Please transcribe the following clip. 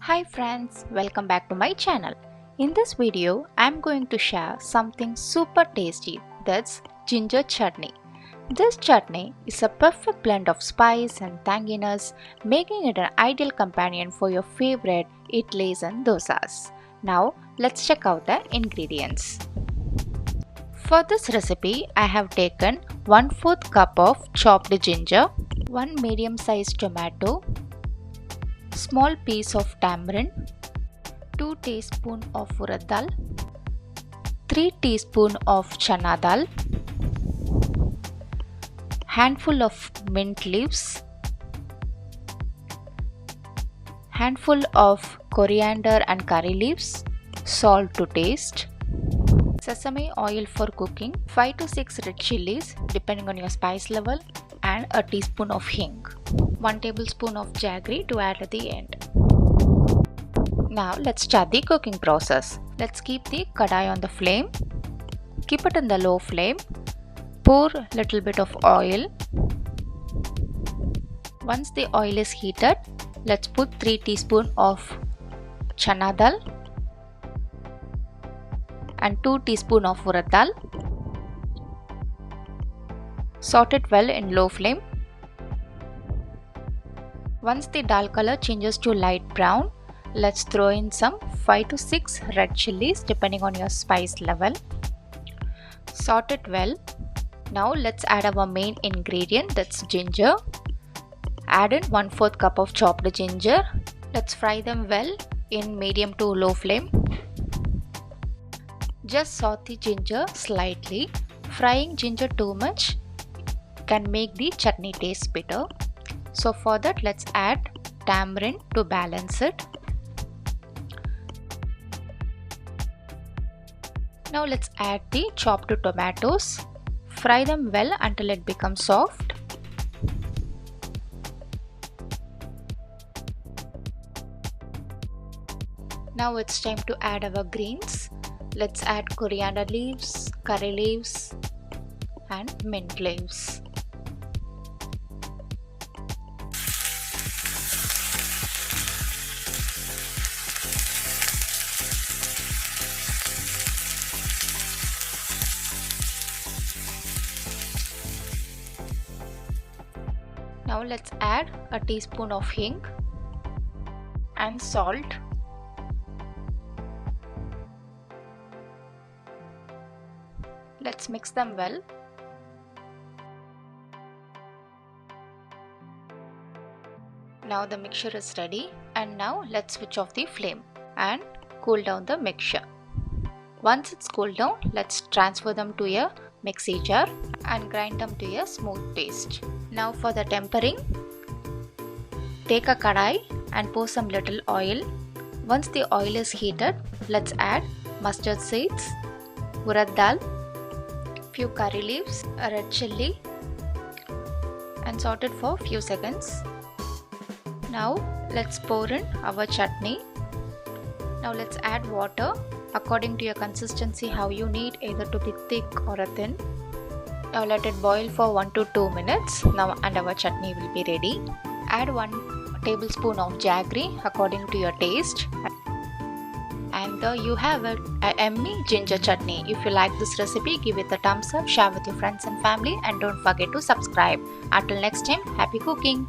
Hi friends, welcome back to my channel. In this video, I'm going to share something super tasty, that's ginger chutney. This chutney is a perfect blend of spice and tanginess, making it an ideal companion for your favorite idlis and dosas. Now, let's check out the ingredients. For this recipe, I have taken 1/4 cup of chopped ginger, 1 medium-sized tomato, small piece of tamarind, 2 teaspoons of urad dal, 3 teaspoons of channa dal, handful of mint leaves, handful of coriander and curry leaves, salt to taste, sesame oil for cooking, 5 to 6 red chillies depending on your spice level, and a teaspoon of hing, 1 tablespoon of jaggery to add at the end. Now let's start the cooking process. Let's keep the kadai on the flame. Keep it in the low flame. Pour little bit of oil. Once the oil is heated, let's put 3 teaspoons of channa dal and 2 teaspoons of urad dal. Saute it well in low flame. Once the dal color changes to light brown, let's throw in some 5 to 6 red chillies depending on your spice level. Saute it well. Now let's add our main ingredient, that's ginger. Add in 1/4 cup of chopped ginger. Let's fry them well in medium to low flame. Just saute the ginger slightly. Frying ginger too much can make the chutney taste bitter. So for that, let's add tamarind to balance it. Now let's add the chopped tomatoes. Fry them well until it becomes soft. Now it's time to add our greens. Let's add coriander leaves, curry leaves, and mint leaves. Now let's add a teaspoon of hing and salt. Let's mix them well. Now the mixture is ready, and now let's switch off the flame and cool down the mixture. Once it's cooled down, let's transfer them to a mixie jar and grind them to a smooth paste. Now for the tempering, take a kadai and pour some little oil. Once the oil is heated, let's add mustard seeds, urad dal, few curry leaves, a red chilli, and saute it for few seconds. Now let's pour in our chutney. Now let's add water according to your consistency, how you need, either to be thick or a thin. Now let it boil for 1 to 2 minutes. Now and our chutney will be ready. Add 1 tablespoon of jaggery according to your taste. And you have a yummy ginger chutney. If you like this recipe, give it a thumbs up, share with your friends and family, and don't forget to subscribe. Until next time, happy cooking!